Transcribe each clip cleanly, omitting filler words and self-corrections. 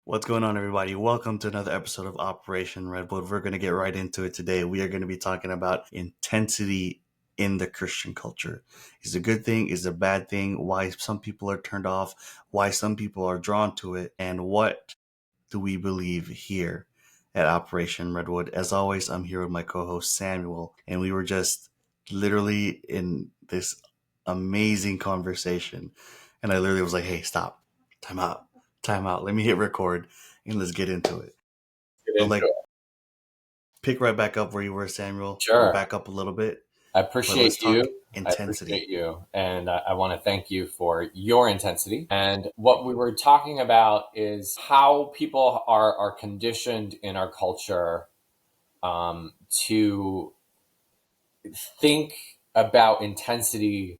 What's going on, everybody? Welcome to another episode of Operation Redwood. We're going to get right into it today. We are going to be talking about intensity in the Christian culture. Is it a good thing? Is it a bad thing? Why some people are turned off? Why some people are drawn to it? And what do we believe here at Operation Redwood? As always, I'm here with my co-host Samuel, and we were just literally in this amazing conversation. And I literally was like, hey, stop, time out. Let me hit record and let's get into it. Get So, into it. pick right back up where you were, Samuel, or Sure. back up a little bit. I But let's appreciate talk you. I intensity. appreciate you. And I want to thank you for your intensity. And what we were talking about is how people are conditioned in our culture to think about intensity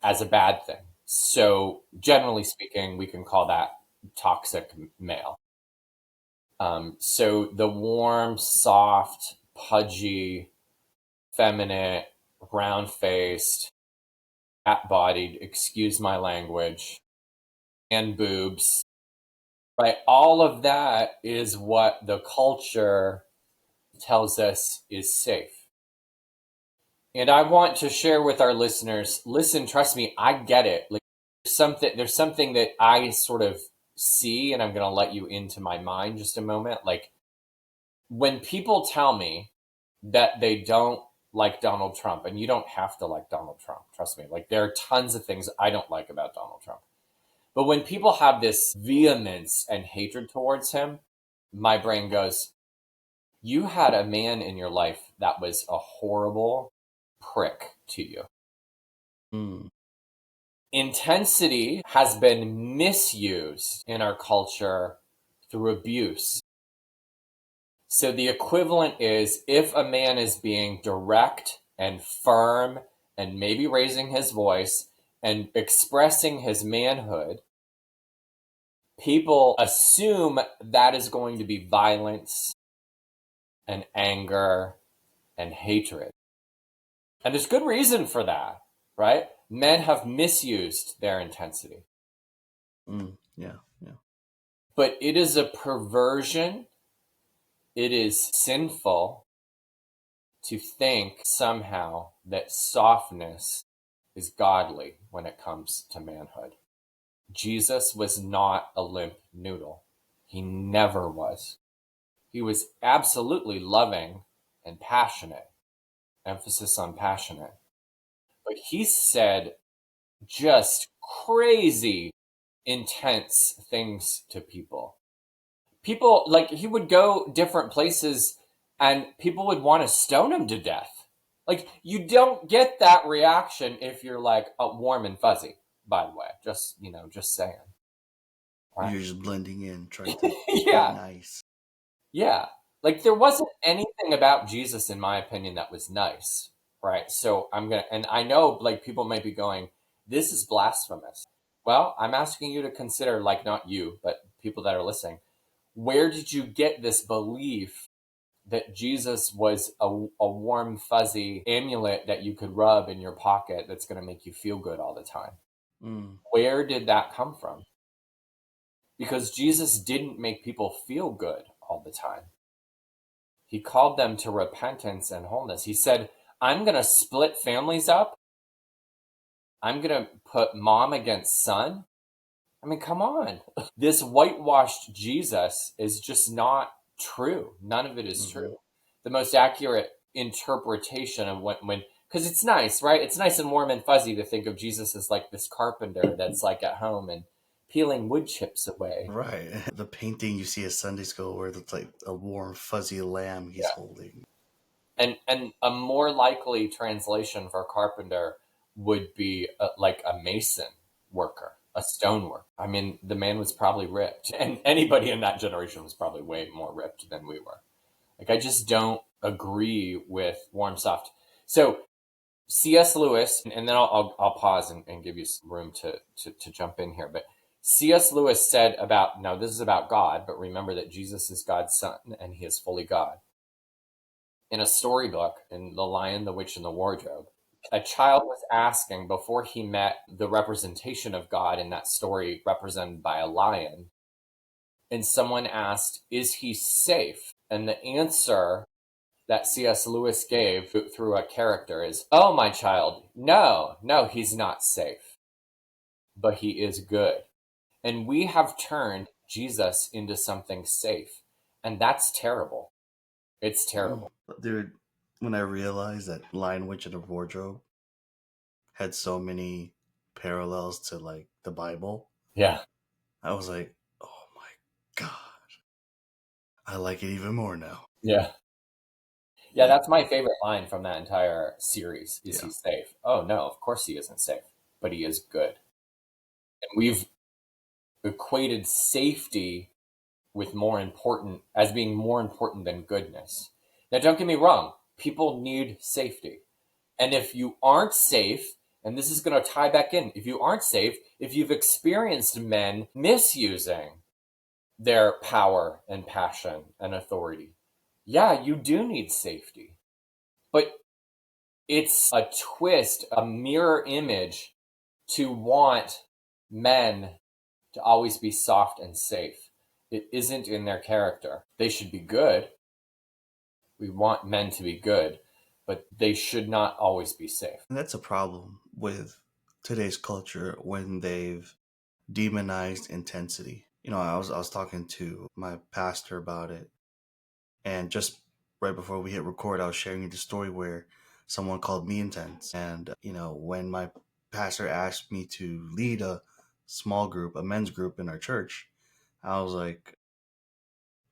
as a bad thing. So, generally speaking, we can call that toxic male. So, the warm, soft, pudgy, feminine, round faced, fat bodied, excuse my language, and boobs, right? All of that is what the culture tells us is safe. And I want to share with our listeners, listen, trust me, I get it. Like there's something that I sort of see, and I'm going to let you into my mind just a moment. Like when people tell me that they don't like Donald Trump, and you don't have to like Donald Trump, trust me. Like there are tons of things I don't like about Donald Trump. But when people have this vehemence and hatred towards him, my brain goes, you had a man in your life that was a horrible prick to you. Mm. Intensity has been misused in our culture through abuse. So the equivalent is if a man is being direct and firm and maybe raising his voice and expressing his manhood, people assume that is going to be violence and anger and hatred. And there's good reason for that, right? Men have misused their intensity. Yeah. But it is a perversion. It is sinful to think somehow that softness is godly when it comes to manhood. Jesus was not a limp noodle. He never was. He was absolutely loving and passionate, emphasis on passionate. But he said just crazy, intense things to people. People, like, he would go different places and people would want to stone him to death. Like, you don't get that reaction if you're like warm and fuzzy, by the way. Just saying. Right? You're just blending in, trying to be Yeah. nice. Yeah. Like there wasn't anything about Jesus, in my opinion, that was nice. Right. So and I know like people might be going, this is blasphemous. Well, I'm asking you to consider, like not you, but people that are listening, where did you get this belief that Jesus was a warm, fuzzy amulet that you could rub in your pocket that's going to make you feel good all the time? Mm. Where did that come from? Because Jesus didn't make people feel good all the time. He called them to repentance and wholeness. He said, I'm going to split families up. I'm going to put mom against son. I mean, come on. This whitewashed Jesus is just not true. None of it is true. The most accurate interpretation of when, because it's nice, right? It's nice and warm and fuzzy to think of Jesus as like this carpenter that's like at home and peeling wood chips away. Right. The painting you see at Sunday school where it's like a warm, fuzzy lamb he's holding. And a more likely translation for carpenter would be like a mason worker, a stoneworker. I mean, the man was probably ripped, and anybody in that generation was probably way more ripped than we were. Like, I just don't agree with warm soft. So C.S. Lewis, and then I'll pause and give you some room to jump in here. But C.S. Lewis said about, now this is about God, but remember that Jesus is God's son and he is fully God. In a storybook, in The Lion, the Witch, and the Wardrobe, a child was asking before he met the representation of God in that story represented by a lion, and someone asked, is he safe? And the answer that C.S. Lewis gave through a character is, oh, my child, no, he's not safe, but he is good. And we have turned Jesus into something safe. And that's terrible. It's terrible. Dude, when I realized that Lion Witch in the Wardrobe had so many parallels to like the Bible, Yeah. I was like, oh my God. I like it even more now. Yeah. Yeah, that's my favorite line from that entire series. Is Yeah. he safe? Oh, no, of course he isn't safe, but he is good. And we've equated safety with as being more important than goodness. Now, don't get me wrong. People need safety. And if you aren't safe, and this is going to tie back in, if you aren't safe, if you've experienced men misusing their power and passion and authority, yeah, you do need safety. But it's a twist, a mirror image to want men to always be soft and safe. It isn't in their character. They should be good. We want men to be good, but they should not always be safe. And that's a problem with today's culture when they've demonized intensity. You know, I was talking to my pastor about it, and just right before we hit record, I was sharing you the story where someone called me intense. And you know, when my pastor asked me to lead a small group, a men's group in our church, I was like,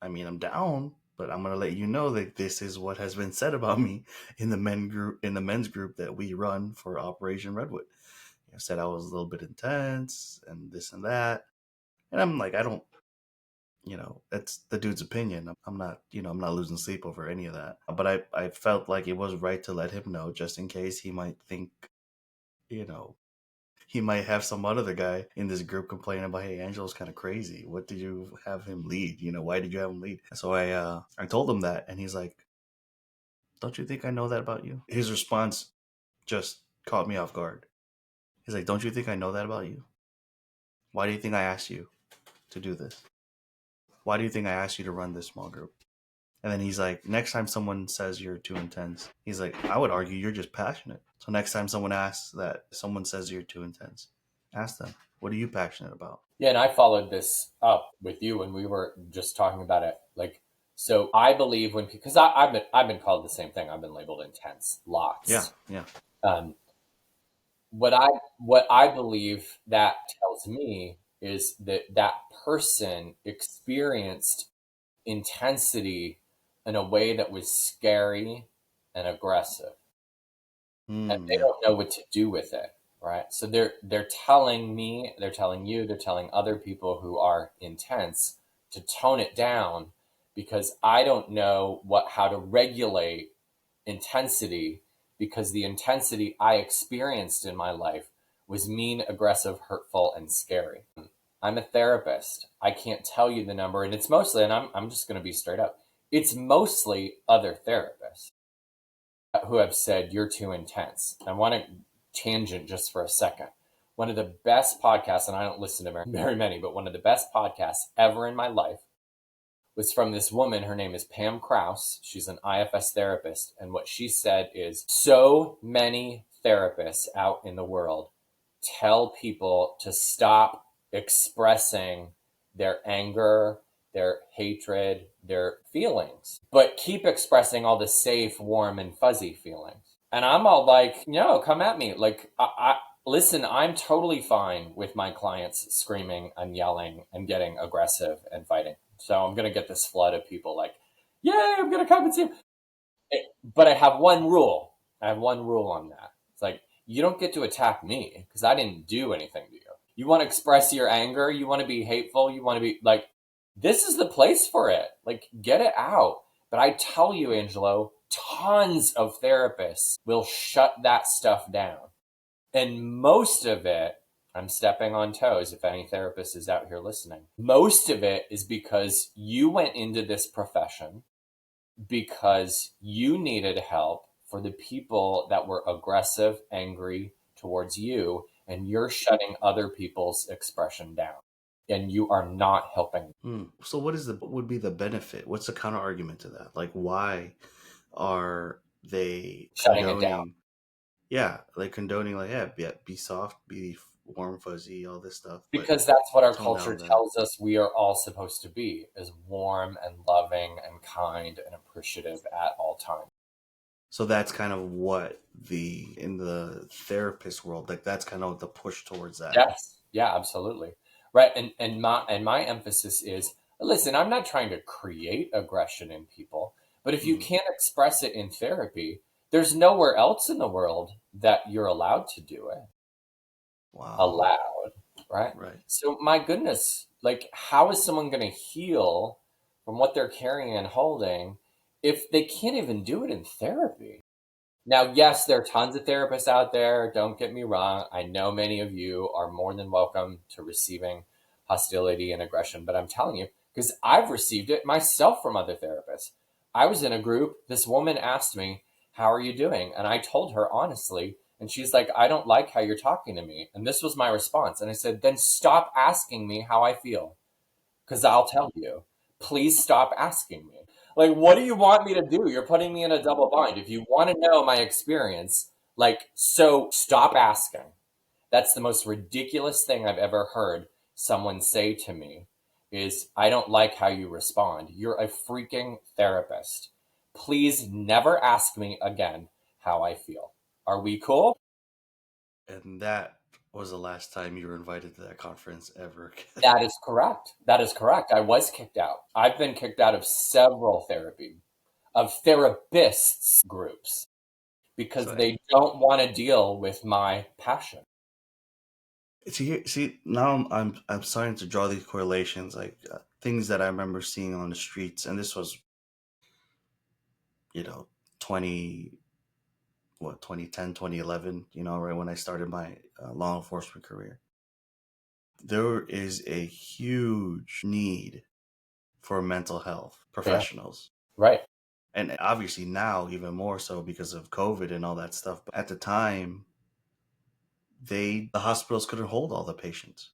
I mean, I'm down, but I'm gonna let you know that this is what has been said about me in the men's group that we run for Operation Redwood. I said I was a little bit intense and this and that. And I'm like, I don't, you know, that's the dude's opinion. I'm not, you know, I'm not losing sleep over any of that. But I felt like it was right to let him know just in case he might think, you know, he might have some other guy in this group complaining about, hey, Angelo's kind of crazy. What did you have him lead? You know, why did you have him lead? So I told him that, and he's like, don't you think I know that about you? His response just caught me off guard. He's like, don't you think I know that about you? Why do you think I asked you to do this? Why do you think I asked you to run this small group? And then he's like, next time someone says you're too intense, he's like, I would argue you're just passionate. So next time someone says you're too intense, ask them, what are you passionate about? Yeah, and I followed this up with you when we were just talking about it. Like, so I believe because I've been called the same thing. I've been labeled intense Yeah, lots. yeah. Um, what I believe that tells me is that that person experienced intensity in a way that was scary and aggressive, and they Yeah. don't know what to do with it, right? So they're telling me, they're telling you, they're telling other people who are intense to tone it down because I don't know how to regulate intensity, because the intensity I experienced in my life was mean, aggressive, hurtful, and scary. I'm a therapist. I can't tell you the number, and it's mostly, and I'm just going to be straight up, it's mostly other therapists who have said you're too intense. I want to tangent just for a second. One of the best podcasts, and I don't listen to very many, but one of the best podcasts ever in my life was from this woman. Her name is Pam Krause. She's an IFS therapist. And what she said is, so many therapists out in the world tell people to stop expressing their anger, their hatred, their feelings, but keep expressing all the safe, warm, and fuzzy feelings. And I'm all like, no, come at me. Like, listen, I'm totally fine with my clients screaming and yelling and getting aggressive and fighting. So I'm going to get this flood of people like, yay, I'm going to come and see you. But I have one rule. I have one rule on that. It's like, you don't get to attack me because I didn't do anything to you. You want to express your anger. You want to be hateful. You want to be like, this is the place for it. Like, get it out. But I tell you, Angelo, tons of therapists will shut that stuff down. And most of it, I'm stepping on toes if any therapist is out here listening. Most of it is because you went into this profession because you needed help for the people that were aggressive, angry towards you, and you're shutting other people's expression down. and you are not helping. So what would be the benefit? What's the counter argument to that? Like, why are they Shutting it down. condoning? Yeah, like condoning, like, yeah, be soft, be warm, fuzzy, all this stuff, but Because that's what our tone culture down the. tells us we are all supposed to be, is warm and loving and kind and appreciative at all times. So that's kind of what in the therapist world, like that's kind of the push towards that. Yes. Yeah, absolutely. Right. And my emphasis is, listen, I'm not trying to create aggression in people, but if you Mm. can't express it in therapy, there's nowhere else in the world that you're allowed to do it. Wow. Allowed, right? Right. So my goodness, like how is someone going to heal from what they're carrying and holding if they can't even do it in therapy? Now, yes, there are tons of therapists out there. Don't get me wrong. I know many of you are more than welcome to receiving hostility and aggression, but I'm telling you, because I've received it myself from other therapists. I was in a group. This woman asked me, "How are you doing?" And I told her honestly, and she's like, "I don't like how you're talking to me." And this was my response. And I said, "Then stop asking me how I feel, because I'll tell you. Please stop asking me. Like, what do you want me to do? You're putting me in a double bind. If you want to know my experience, like, so stop asking." That's the most ridiculous thing I've ever heard someone say to me is, "I don't like how you respond. You're a freaking therapist. Please never ask me again how I feel. Are we cool?" And that was the last time you were invited to that conference ever again. That is correct. That is correct. I was kicked out. I've been kicked out of several therapists groups because So they don't want to deal with my passion. see, now I'm starting to draw these correlations, like things that I remember seeing on the streets, and this was, 20 what 2010, 2011, right when I started my law enforcement career. There is a huge need for mental health Yeah, professionals. right, And obviously now even more so because of COVID and all that stuff. But at the time, the hospitals couldn't hold all the patients.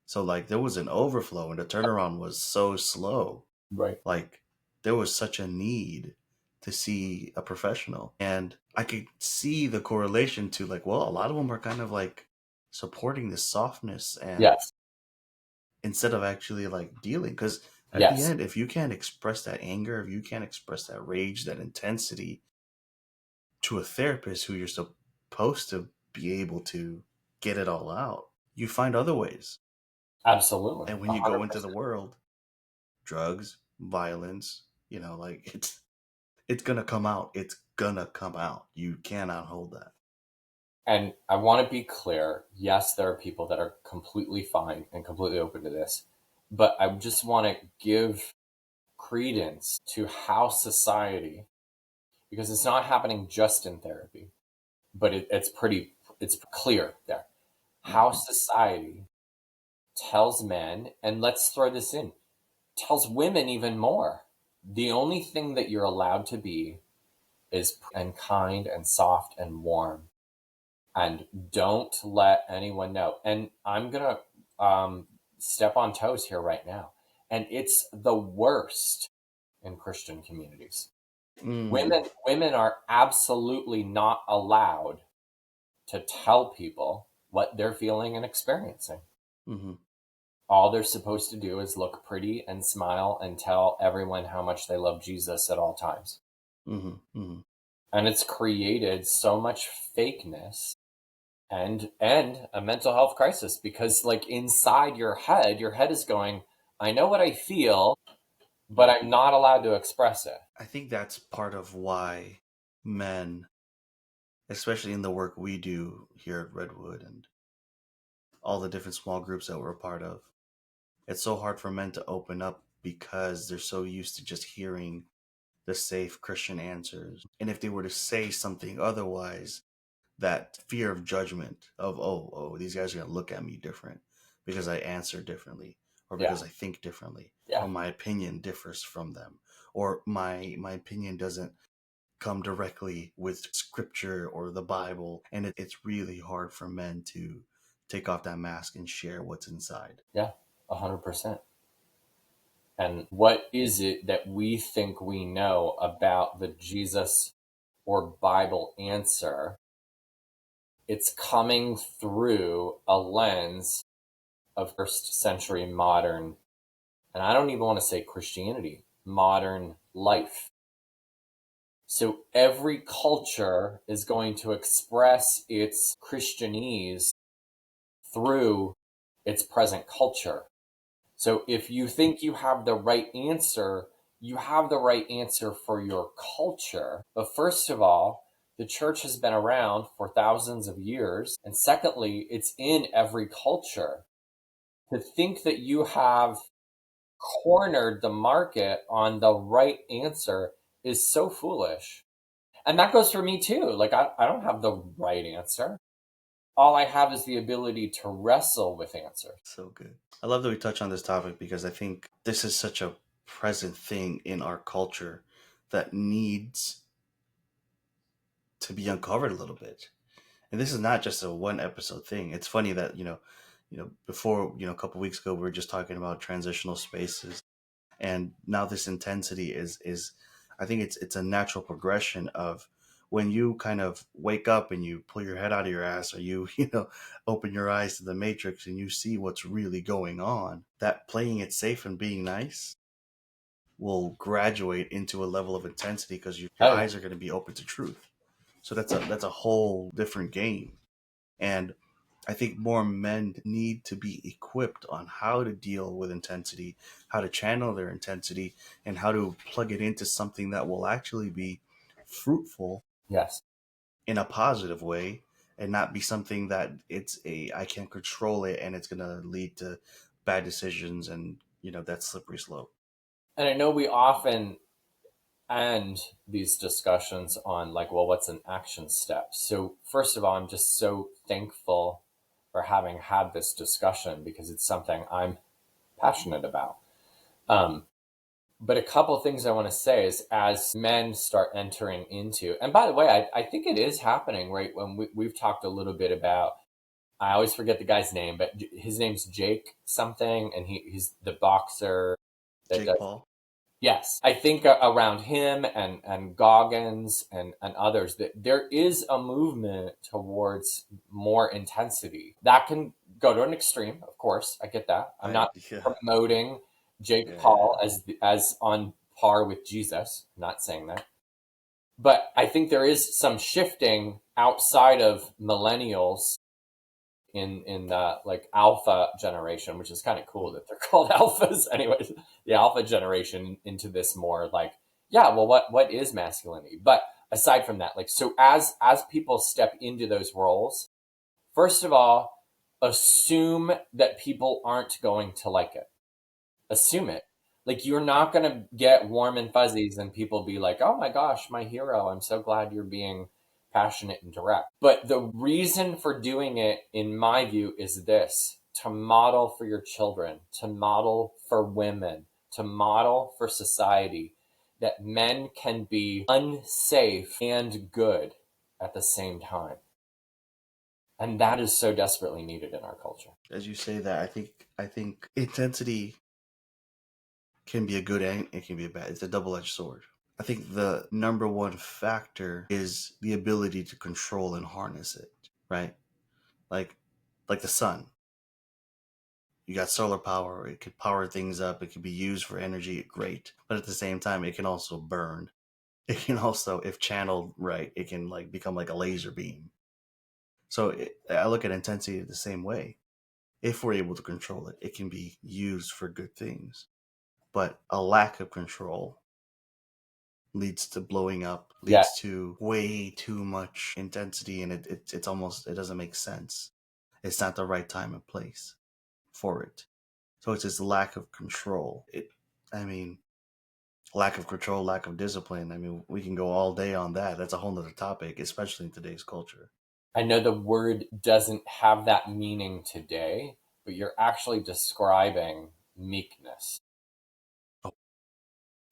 So like there was an overflow and the turnaround was so slow. right. Like there was such a need to see a professional. And I could see the correlation to like, well, a lot of them are kind of like supporting this softness and Yes, instead of actually like dealing. Because at the yes, end, if you can't express that anger, if you can't express that rage, that intensity to a therapist who you're supposed to be able to get it all out, you find other ways. absolutely, And when you go into the 100%. world, drugs, violence, like it's gonna come out. It's gonna come out. You cannot hold that. And I want to be clear. Yes, there are people that are completely fine and completely open to this, but I just want to give credence to how society, because it's not happening just in therapy, but it's clear there how Hmm. society tells men, and let's throw this in, tells women even more. The only thing that you're allowed to be is and kind and soft and warm, and don't let anyone know. And I'm gonna step on toes here right now, and it's the worst in Christian communities. Mm. Women are absolutely not allowed to tell people what they're feeling and experiencing. Hmm. All they're supposed to do is look pretty and smile and tell everyone how much they love Jesus at all times. Hmm. Hmm. And it's created so much fakeness and a mental health crisis because like inside your head is going, "I know what I feel, but I'm not allowed to express it." I think that's part of why men, especially in the work we do here at Redwood and all the different small groups that we're a part of, it's so hard for men to open up because they're so used to just hearing the safe Christian answers. And if they were to say something otherwise, that fear of judgment of, oh, these guys are going to look at me different because I answer differently or Yeah, because I think differently yeah, or my opinion differs from them or my opinion doesn't come directly with scripture or the Bible. And it's really hard for men to take off that mask and share what's inside. yeah. 100%. And what is it that we think we know about the Jesus or Bible answer? It's coming through a lens of first century modern, and I don't even want to say Christianity, modern life. So every culture is going to express its Christianese through its present culture. So if you think you have the right answer, you have the right answer for your culture. But first of all, the church has been around for thousands of years. And secondly, it's in every culture. To think that you have cornered the market on the right answer is so foolish. And that goes for me too. Like, I don't have the right answer. All I have is the ability to wrestle with answers. So good. I love that we touch on this topic because I think this is such a present thing in our culture that needs to be uncovered a little bit. And this is not just a one episode thing. It's funny that, before, a couple weeks ago we were just talking about transitional spaces, and now this intensity is I think it's a natural progression of when you kind of wake up and you pull your head out of your ass, or you open your eyes to the matrix and you see what's really going on. That playing it safe and being nice will graduate into a level of intensity because your Oh, yeah. eyes are going to be open to truth. So that's a whole different game. And I think more men need to be equipped on how to deal with intensity, how to channel their intensity, and how to plug it into something that will actually be fruitful Yes. in a positive way, and not be something that it's a I can't control it and it's going to lead to bad decisions and that slippery slope. And I know we often end these discussions on, like, well, what's an action step? So, first of all, I'm just so thankful for having had this discussion because it's something I'm passionate about. Um, but a couple of things I want to say is, as men start entering into, and by the way, I think it is happening, right? When we've talked a little bit about, I always forget the guy's name, but his name's Jake something, and he's the boxer that Jake does. Paul. Yes, I think around him and Goggins and others, that there is a movement towards more intensity. That can go to an extreme, of course. I get that. I'm I not Yeah, promoting Jake yeah. Paul as on par with Jesus. I'm not saying that. But I think there is some shifting outside of millennials in the, like, alpha generation, which is kind of cool that they're called alphas. Anyways, the alpha generation into this more like, yeah, well, what is masculinity? But aside from that, like, so as people step into those roles, first of all, assume that people aren't going to like it. Assume it. Like, you're not going to get warm and fuzzies and people be like, oh my gosh, my hero, I'm so glad you're being passionate and direct. But the reason for doing it, in my view, is this: to model for your children, to model for women, to model for society that men can be unsafe and good at the same time. And that is so desperately needed in our culture. As you say that, I think intensity can be a good and it can be a bad. It's a double-edged sword. I think the number one factor is the ability to control and harness it, right? Like like the sun. You got solar power, it could power things up, it can be used for energy, great. But at the same time, it can also burn. It can also, if channeled right, it can like become like a laser beam. So I look at intensity the same way. If we're able to control it, it can be used for good things. But a lack of control leads to blowing up, Yeah, leads to way too much intensity, and it's almost, it doesn't make sense. It's not the right time and place for it. So it's this lack of control. I mean, lack of control, lack of discipline. I mean, we can go all day on that. That's a whole nother topic, especially in today's culture. I know the word doesn't have that meaning today, but you're actually describing meekness.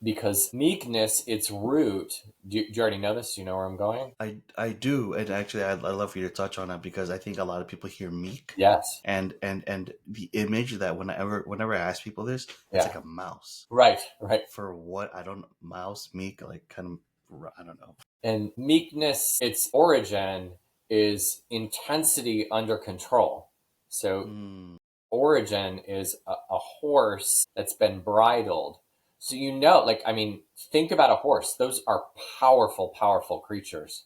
because meekness, its root. Do you already know this? Do you know where I'm going? I do, and actually, I'd love for you to touch on it because I think a lot of people hear meek, Yes. and the image that whenever I ask people this, it's Yeah. like a mouse. Right. Right. For what? I don't mouse meek, like kind of, I don't know. And meekness, its origin is intensity under control. So Mm, origin is a horse that's been bridled. So, like, I mean, think about a horse. Those are powerful, powerful creatures,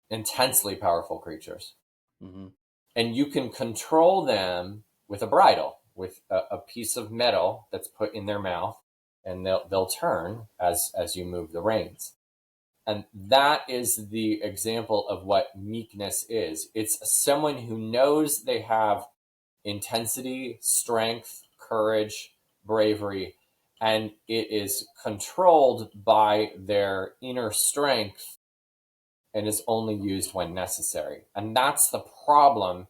intensely powerful creatures. mm-hmm. And you can control them with a bridle, with a piece of metal that's put in their mouth, and they'll turn as you move the reins. And that is the example of what meekness is. It's someone who knows they have intensity, strength, courage, bravery, and it is controlled by their inner strength and is only used when necessary. And that's the problem,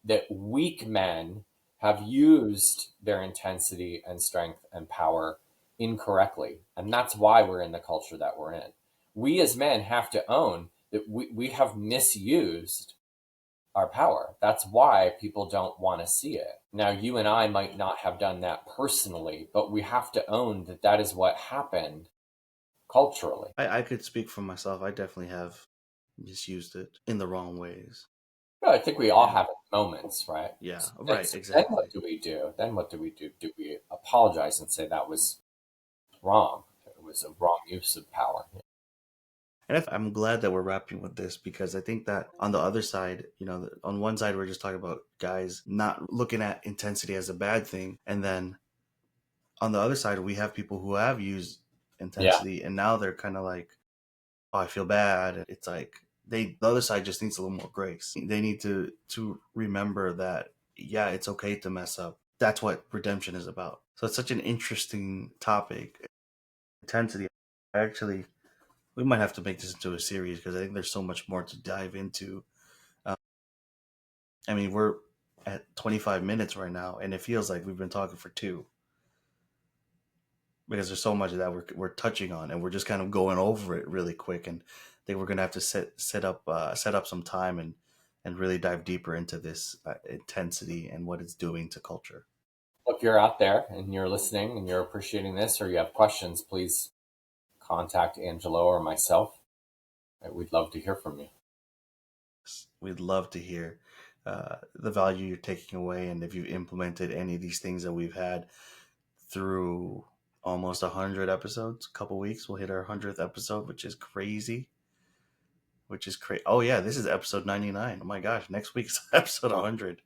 that weak men have used their intensity and strength and power incorrectly. And that's why we're in the culture that we're in. We as men have to own that we have misused our power. That's why people don't want to see it. Now, you and I might not have done that personally, but we have to own that that is what happened culturally. I could speak for myself. I definitely have misused it in the wrong ways. No, I think we all And have moments, right? yeah, And right, so then exactly. what do we do? Then what do we do? Do we apologize and say that was wrong? It was a wrong use of power. And I'm glad that we're wrapping with this because I think that on the other side, on one side, we're just talking about guys not looking at intensity as a bad thing. And then on the other side, we have people who have used Yeah. intensity and now they're kind of like, oh, I feel bad. It's like the other side just needs a little more grace. They need to remember that, yeah, it's okay to mess up. That's what redemption is about. So it's such an interesting topic. Intensity. Actually, we might have to make this into a series because I think there's so much more to dive into. Um, I mean, we're at 25 minutes right now, and it feels like we've been talking for two because there's so much that we're touching on, and we're just kind of going over it really quick. And I think we're gonna have to set up some time and really dive deeper into this intensity and what it's doing to culture. If you're out there and you're listening and you're appreciating this, or you have questions, please contact Angelo or myself. We'd love to hear from you. We'd love to hear the value you're taking away, and if you've implemented any of these things that we've had through almost 100 episodes. A couple weeks, we'll hit our 100th episode, which is crazy. Oh, yeah, this is episode 99. Oh my gosh, next week's episode 100.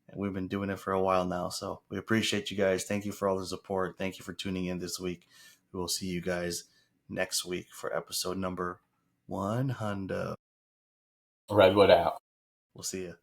And we've been doing it for a while now. So we appreciate you guys. Thank you for all the support. Thank you for tuning in this week. We will see you guys next week for episode number 100. Redwood out. We'll see you.